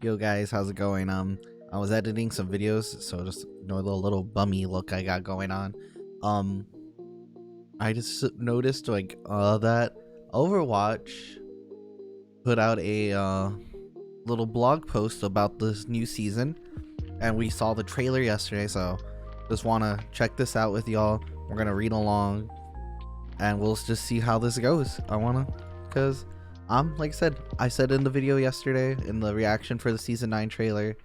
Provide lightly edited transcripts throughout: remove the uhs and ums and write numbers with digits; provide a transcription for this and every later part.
Yo guys, how's it going? I was editing some videos, so just ignore the little bummy look I got going on. Um, I just noticed that Overwatch put out a little blog post about this new season, and we saw the trailer yesterday. So just wanna check this out with y'all. We're gonna read along, and we'll just see how this goes. Cause like I said in the video yesterday in the reaction for the season 9 trailer,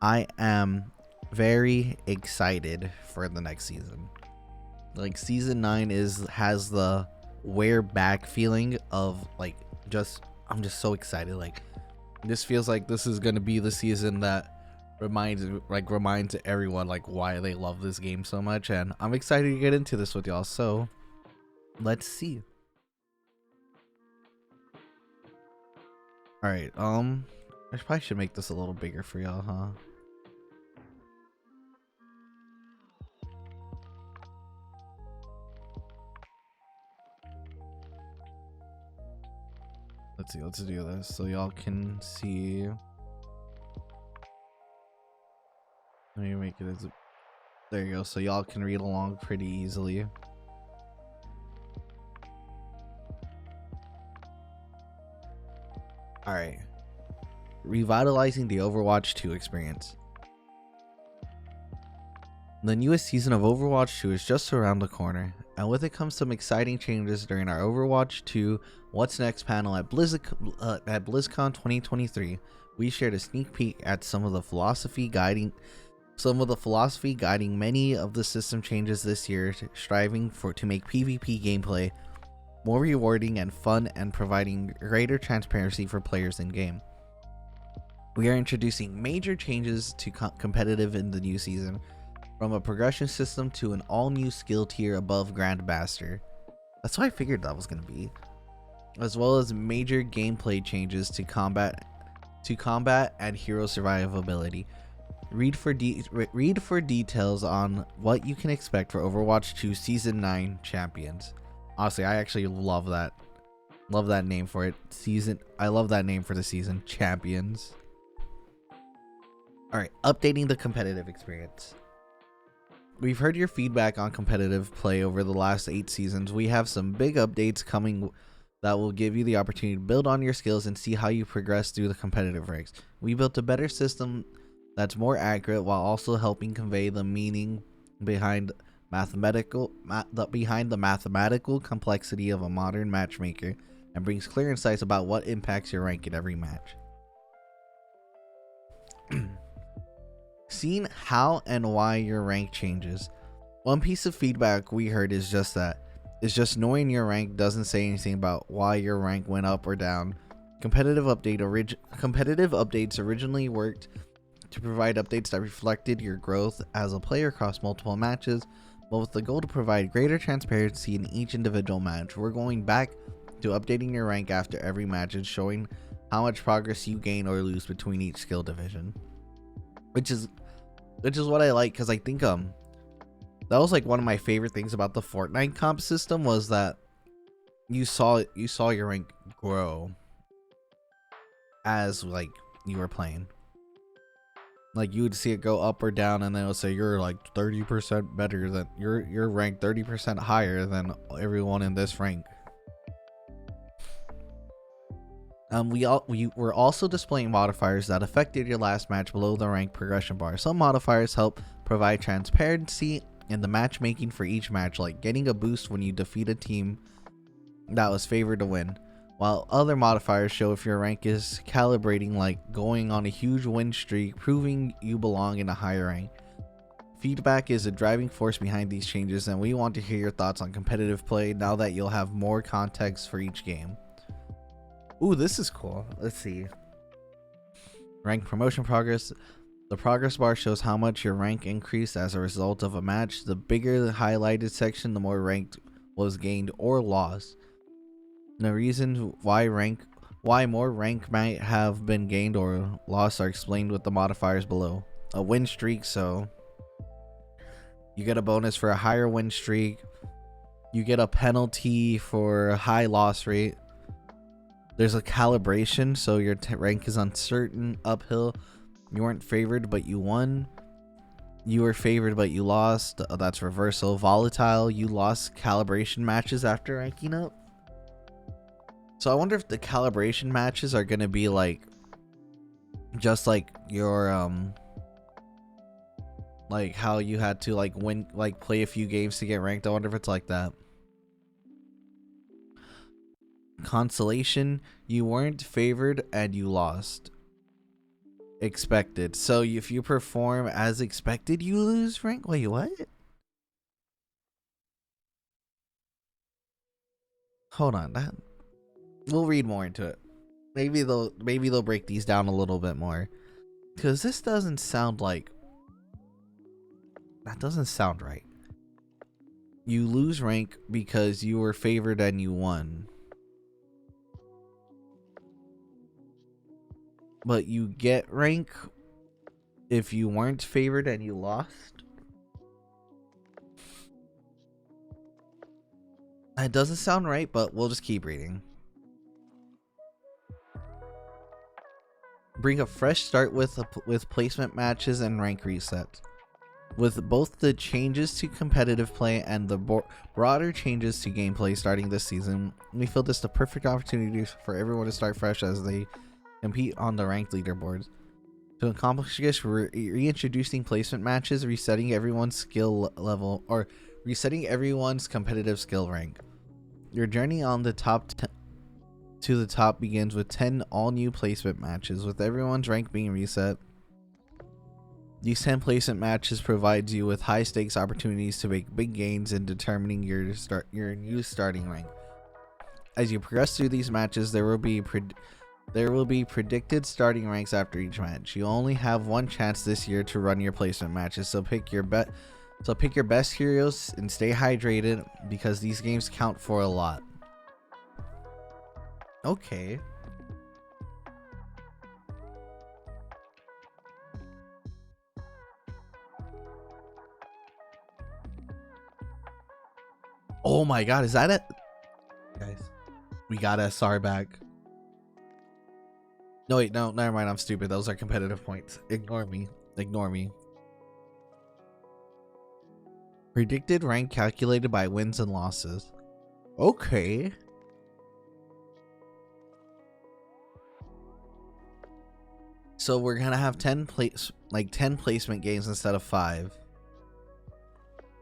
I am very excited for the next season. Like season 9 has the we're back feeling of I'm just so excited. Like this feels like this is gonna be the season that reminds everyone like why they love this game so much, and I'm excited to get into this with y'all. So let's see. All right, I probably should make this a little bigger for y'all, huh? Let's see, let's do this so y'all can see. Let me make it as there you go, so y'all can read along pretty easily. All right, revitalizing the Overwatch 2 experience. The newest season of Overwatch 2 is just around the corner, and with it comes some exciting changes during our Overwatch 2 What's Next panel at BlizzCon 2023. We shared a sneak peek at some of the philosophy guiding many of the system changes this year, striving to make PvP gameplay more rewarding and fun and providing greater transparency for players in game. We are introducing major changes to competitive in the new season, from a progression system to an all-new skill tier above Grandmaster. That's what I figured that was going to be. As well as major gameplay changes to combat and hero survivability. Read for details on what you can expect for Overwatch 2 Season 9 Champions. Honestly, I actually love that. Love that name for it. I love that name for the season. Champions. Alright, updating the competitive experience. We've heard your feedback on competitive play over the last 8 seasons. We have some big updates coming that will give you the opportunity to build on your skills and see how you progress through the competitive ranks. We built a better system that's more accurate while also helping convey the meaning behind the mathematical complexity of a modern matchmaker, and brings clear insights about what impacts your rank in every match. Seeing how and why your rank changes. One piece of feedback we heard is just knowing your rank doesn't say anything about why your rank went up or down. Competitive updates originally worked to provide updates that reflected your growth as a player across multiple matches, but with the goal to provide greater transparency in each individual match. We're going back to updating your rank after every match and showing how much progress you gain or lose between each skill division. Which is what I like, because I think that was like one of my favorite things about the Fortnite comp system, was that you saw your rank grow as like you were playing. Like you would see it go up or down, and then it would say you're like 30% better than you're ranked 30% higher than everyone in this rank. We were also displaying modifiers that affected your last match below the rank progression bar. Some modifiers help provide transparency in the matchmaking for each match, like getting a boost when you defeat a team that was favored to win, while other modifiers show if your rank is calibrating, like going on a huge win streak, proving you belong in a higher rank. Feedback is a driving force behind these changes, and we want to hear your thoughts on competitive play now that you'll have more context for each game. Ooh, this is cool. Let's see. Rank promotion progress. The progress bar shows how much your rank increased as a result of a match. The bigger the highlighted section, the more rank was gained or lost. The reasons why more rank might have been gained or lost are explained with the modifiers below. A win streak, so you get a bonus for a higher win streak. You get a penalty for a high loss rate. There's a calibration, so your rank is uncertain. Uphill, you weren't favored but you won. You were favored but you lost. That's reversal. Volatile, you lost calibration matches after ranking up. So I wonder if the calibration matches are gonna be like just like your like how you had to like win, like play a few games to get ranked. I wonder if it's like that. Consolation, you weren't favored and you lost. Expected, so if you perform as expected, you lose rank. Wait, what? Hold on, that we'll read more into it. Maybe they'll break these down a little bit more, because this doesn't sound like, that doesn't sound right. You lose rank because you were favored and you won, but you get rank if you weren't favored and you lost. It doesn't sound right, but we'll just keep reading. Bring a fresh start with placement matches and rank resets. With both the changes to competitive play and the broader changes to gameplay starting this season, we feel this the perfect opportunity for everyone to start fresh as they compete on the ranked leaderboards. To accomplish this, we're reintroducing placement matches, resetting everyone's skill level, or resetting everyone's competitive skill rank. Your journey on the top to the top begins with 10 all-new placement matches, with everyone's rank being reset. These 10 placement matches provides you with high-stakes opportunities to make big gains in determining your new starting rank. As you progress through these matches, there will be predicted starting ranks after each match. You only have one chance this year to run your placement matches, so pick your best heroes and stay hydrated, because these games count for a lot. Okay. Oh my god, is that it? Guys, we got SR back. No, wait, no, never mind. I'm stupid. Those are competitive points. Ignore me. Ignore me. Predicted rank calculated by wins and losses. Okay. So we're gonna have 10 placement games instead of 5.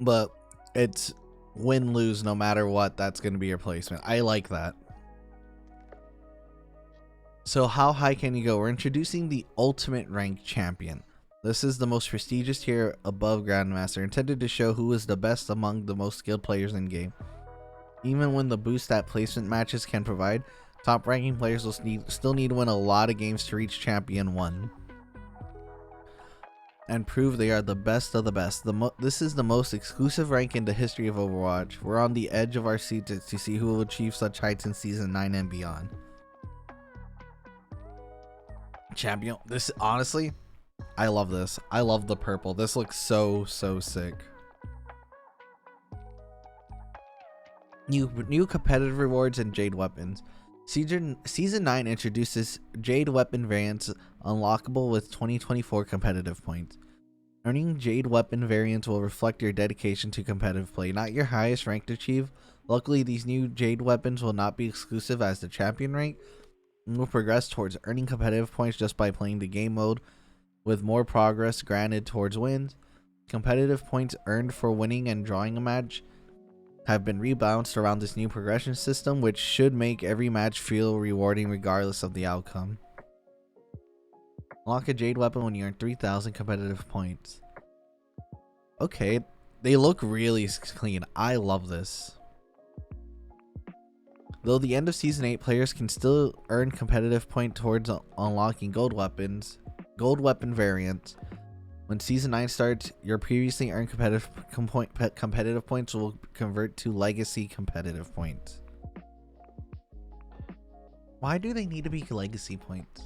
But it's win lose no matter what. That's gonna be your placement. I like that. So how high can you go? We're introducing the Ultimate Rank Champion. This is the most prestigious tier above Grandmaster, intended to show who is the best among the most skilled players in game. Even when the boost that placement matches can provide, top ranking players will still need to win a lot of games to reach Champion 1 and prove they are the best of the best. This is the most exclusive rank in the history of Overwatch. We're on the edge of our seat to see who will achieve such heights in Season 9 and beyond. Champion, this honestly, I love this. I love the purple. This looks so sick. New competitive rewards and Jade weapons. Season 9 introduces Jade weapon variants unlockable with 2024 competitive points. Earning Jade weapon variants will reflect your dedication to competitive play, not your highest rank to achieve. Luckily, these new Jade weapons will not be exclusive as the champion rank, and will progress towards earning competitive points just by playing the game mode, with more progress granted towards wins. Competitive points earned for winning and drawing a match have been rebalanced around this new progression system, which should make every match feel rewarding regardless of the outcome. Unlock a Jade weapon when you earn 3,000 competitive points. Okay, they look really clean. I love this. Though the end of Season 8, players can still earn competitive point towards unlocking gold weapon variants. When Season 9 starts, your previously earned competitive points will convert to legacy competitive points. Why do they need to be legacy points?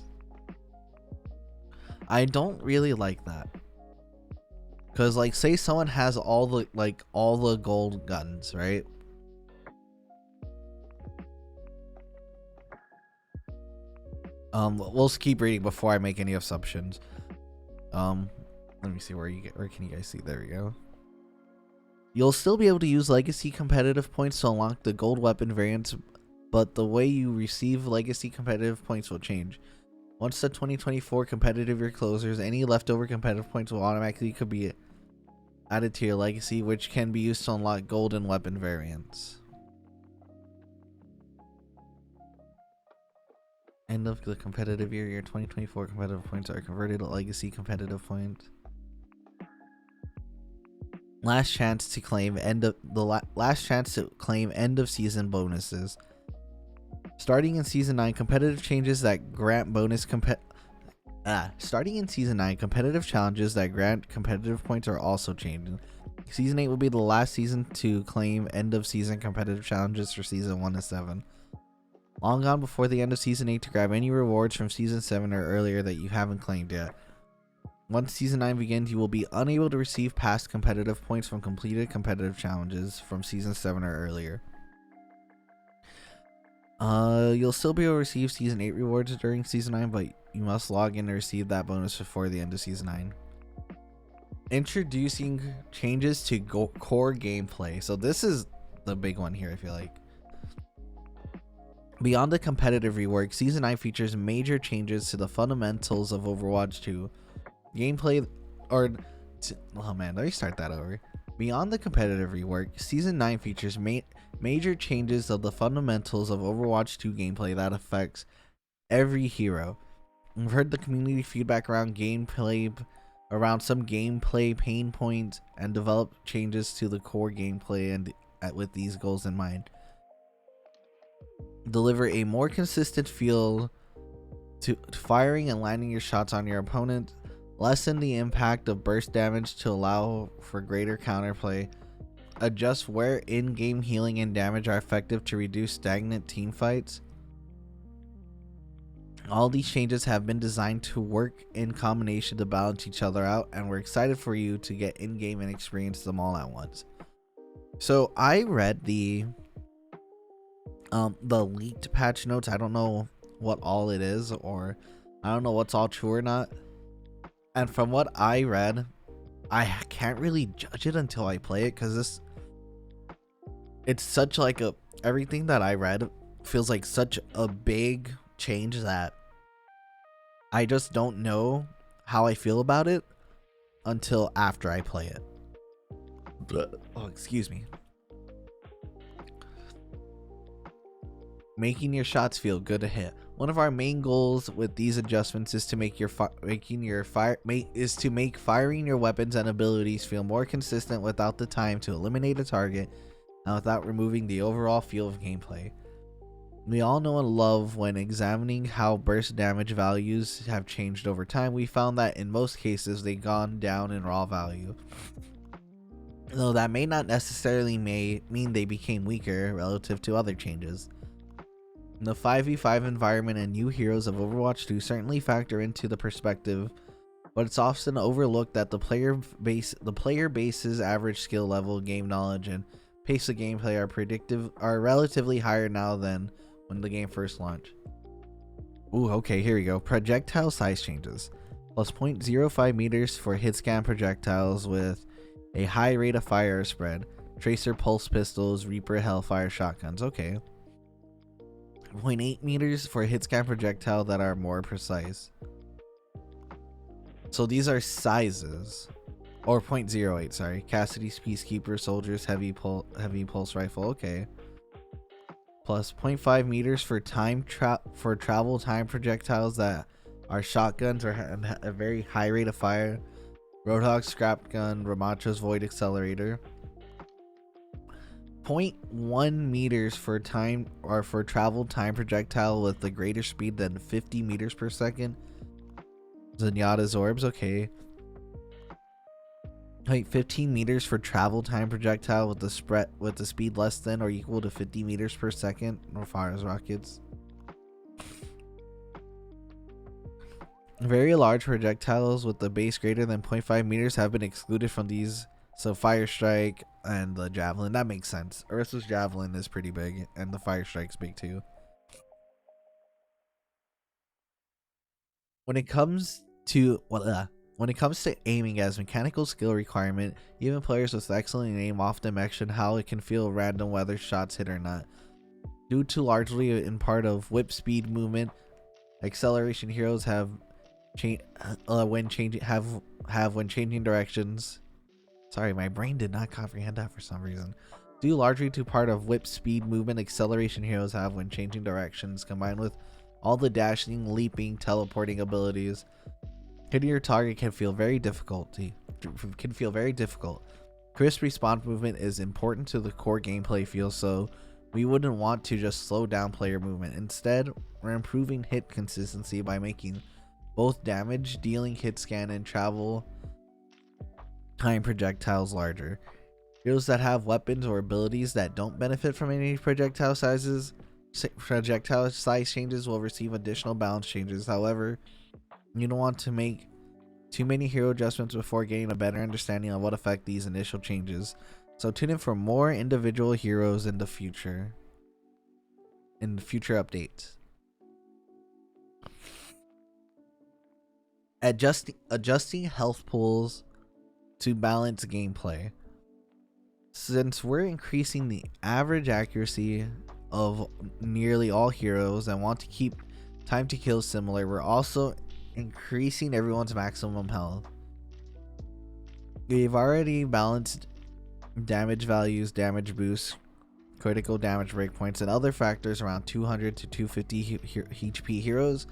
I don't really like that. Because, like, say someone has all the gold guns, right? We'll keep reading before I make any assumptions. Let me see where can you guys see? There we go. You'll still be able to use legacy competitive points to unlock the gold weapon variants, but the way you receive legacy competitive points will change. Once the 2024 competitive year closes, any leftover competitive points will automatically could be added to your legacy, which can be used to unlock golden weapon variants. End of the competitive year, your 2024 competitive points are converted to legacy competitive points. Last chance to claim end of season bonuses. Starting in season 9, competitive changes that grant competitive challenges that grant competitive points are also changing. Season 8 will be the last season to claim end of season competitive challenges for season 1 to 7. Long gone before the end of season 8 to grab any rewards from season 7 or earlier that you haven't claimed yet. Once season 9 begins, you will be unable to receive past competitive points from completed competitive challenges from season 7 or earlier. You'll still be able to receive season 8 rewards during season 9, but you must log in to receive that bonus before the end of season 9. Introducing changes to core gameplay. So this is the big one here, I feel like. Beyond the competitive rework, season 9 features major changes to the fundamentals of Overwatch 2. Gameplay, let me start that over. Beyond the competitive rework, season 9 features major changes of the fundamentals of Overwatch 2 gameplay that affects every hero. We've heard the community feedback around some gameplay pain points and developed changes to the core gameplay and with these goals in mind. Deliver a more consistent feel to firing and landing your shots on your opponent. Lessen the impact of burst damage to allow for greater counterplay. Adjust where in-game healing and damage are effective to reduce stagnant team fights. All these changes have been designed to work in combination to balance each other out, and we're excited for you to get in-game and experience them all at once. So I read the leaked patch notes. I don't know what all it is, or I don't know what's all true or not. And from what I read, I can't really judge it until I play it, because it's such like everything that I read feels like such a big change that I just don't know how I feel about it until after I play it. Oh, excuse me. Making your shots feel good to hit. One of our main goals with these adjustments is to make firing your weapons and abilities feel more consistent without the time to eliminate a target and without removing the overall feel of gameplay. We all know and love when examining how burst damage values have changed over time. We found that in most cases they've gone down in raw value. Though that may not necessarily mean they became weaker relative to other changes. The 5v5 environment and new heroes of Overwatch 2 certainly factor into the perspective, but it's often overlooked that the player base's average skill level, game knowledge, and pace of gameplay are relatively higher now than when the game first launched. Ooh, okay, here we go. Projectile size changes. Plus 0.05 meters for hit scan projectiles with a high rate of fire spread. Tracer pulse pistols, Reaper Hellfire shotguns. Okay. 0.8 meters for hit scan projectile that are more precise. So these are sizes. Or 0.08, sorry. Cassidy's Peacekeeper Soldiers heavy pulse rifle. Okay. Plus 0.5 meters for travel time projectiles that are shotguns or have a very high rate of fire. Roadhog Scrap Gun, Ramacho's Void Accelerator. 0.1 meters for travel time projectile with a greater speed than 50 meters per second. Zenyatta's Orbs, okay. 15 meters for travel time projectile with the speed less than or equal to 50 meters per second. Or fires rockets. Very large projectiles with the base greater than 0.5 meters have been excluded from these. So Fire Strike and the Javelin, that makes sense. Ursa's Javelin is pretty big and the Fire Strike's big too. When it comes to when it comes to aiming as mechanical skill requirement, even players with excellent aim often mention how it can feel random whether shots hit or not. Due to largely in part of whip speed movement, acceleration heroes have when changing directions. Sorry, my brain did not comprehend that for some reason. Due largely to part of whip speed movement, acceleration heroes have when changing directions, combined with all the dashing, leaping, teleporting abilities. Hitting your target can feel very difficult. Crisp respawn movement is important to the core gameplay feel, so we wouldn't want to just slow down player movement. Instead, we're improving hit consistency by making both damage dealing hit scan and travel time projectiles larger. Heroes that have weapons or abilities that don't benefit from any projectile size changes will receive additional balance changes. However, you don't want to make too many hero adjustments before getting a better understanding of what affect these initial changes. So tune in for more individual heroes in the future updates. Adjusting health pools to balance gameplay. Since we're increasing the average accuracy of nearly all heroes and want to keep time to kill similar, we're also increasing everyone's maximum health. We've already balanced damage values, damage boosts, critical damage breakpoints, and other factors around 200 to 250 HP heroes,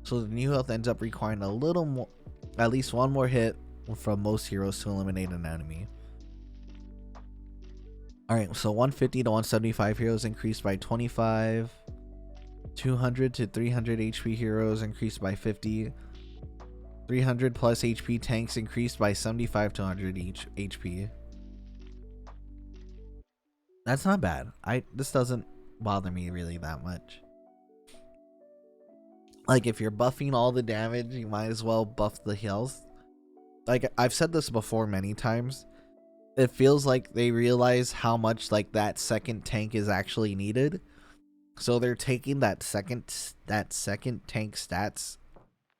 so the new health ends up requiring a little more, at least one more hit from most heroes to eliminate an enemy. Alright, so 150 to 175 heroes increased by 25, 200 to 300 HP heroes increased by 50, 300 plus HP tanks increased by 75 to 100 each HP. That's not bad. This doesn't bother me really that much. Like, if you're buffing all the damage, you might as well buff the health. Like, I've said this before many times. It feels like they realize how much like that second tank is actually needed, so they're taking that second tank stats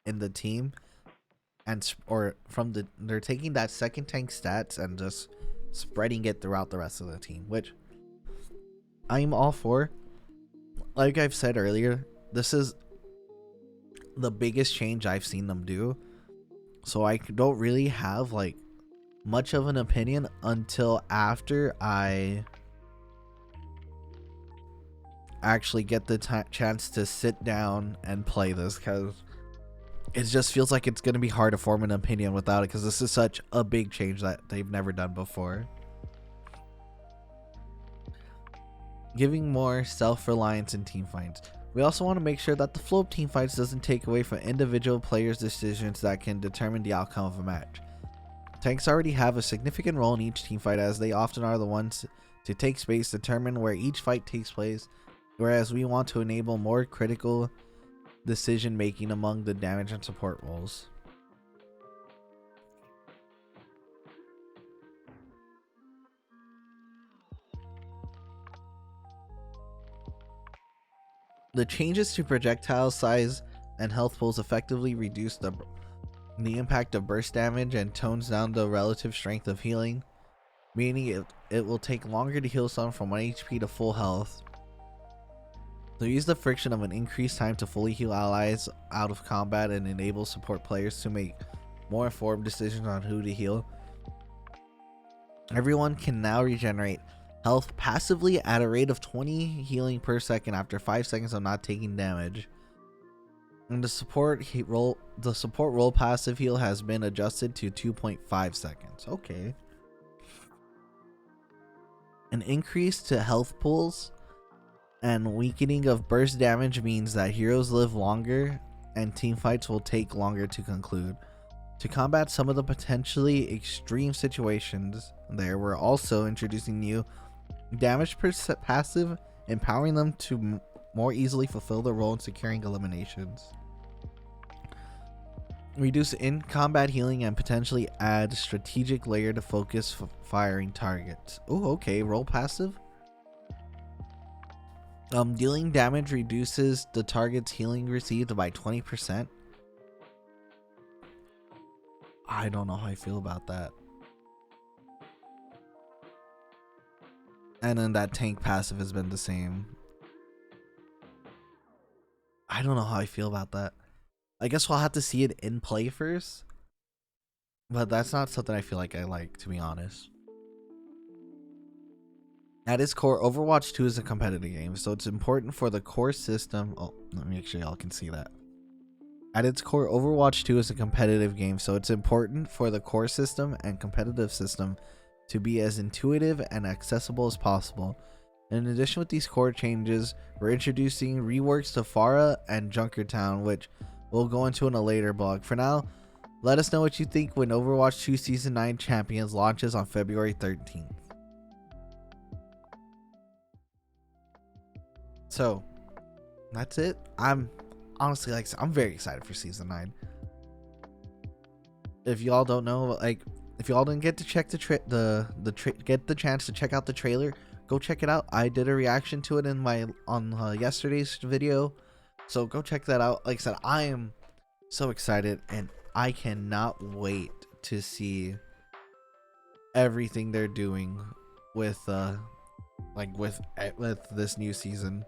in the team they're taking that second tank stats and just spreading it throughout the rest of the team, which I'm all for. Like I've said earlier, this is the biggest change I've seen them do, so I don't really have like much of an opinion until after I actually get the chance to sit down and play this, because it just feels like it's going to be hard to form an opinion without it, because this is such a big change that they've never done before. Giving more self-reliance in team fights. We also want to make sure that the flow of team fights doesn't take away from individual players' decisions that can determine the outcome of a match. Tanks already have a significant role in each team fight, as they often are the ones to take space, determine where each fight takes place, whereas we want to enable more critical decision making among the damage and support roles. The changes to projectile size and health pools effectively reduce the impact of burst damage and tones down the relative strength of healing, meaning it will take longer to heal someone from 1 HP to full health. So use the friction of an increased time to fully heal allies out of combat and enable support players to make more informed decisions on who to heal. Everyone can now regenerate health passively at a rate of 20 healing per second after 5 seconds of not taking damage. And the support role passive heal has been adjusted to 2.5 seconds. Okay. An increase to health pools and weakening of burst damage means that heroes live longer and team fights will take longer to conclude. To combat some of the potentially extreme situations there, we're also introducing new damage passive, empowering them to more easily fulfill their role in securing eliminations. Reduce in-combat healing and potentially add strategic layer to focus firing targets. Oh, okay, role passive. Dealing damage reduces the target's healing received by 20%. I don't know how I feel about that. And then that tank passive has been the same. I don't know how I feel about that. I guess we'll have to see it in play first. But that's not something I feel like I like, to be honest. At its core, Overwatch 2 is a competitive game, so it's important for the core system. Oh, let me make sure y'all can see that. At its core, Overwatch 2 is a competitive game, so it's important for the core system and competitive system to be as intuitive and accessible as possible. In addition, with these core changes, we're introducing reworks to Pharah and Junkertown, which we'll go into in a later blog. For now, let us know what you think when Overwatch 2 Season 9 Champions launches on February 13th. So, that's it. I'm honestly, like, I'm very excited for Season 9. If y'all don't know, like, if y'all didn't get to check get the chance to check out the trailer, go check it out. I did a reaction to it in on yesterday's video, so go check that out. Like I said, I am so excited, and I cannot wait to see everything they're doing with with this new season.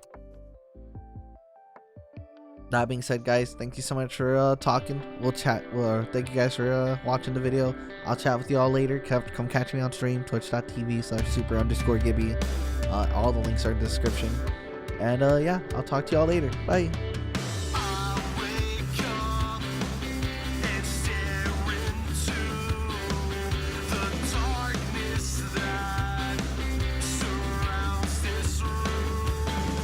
That being said, guys, thank you so much for talking. We'll chat. Thank you guys for watching the video. I'll chat with y'all later. Come catch me on stream, twitch.tv/super_Gibby. All the links are in the description. And yeah, I'll talk to y'all later. Bye.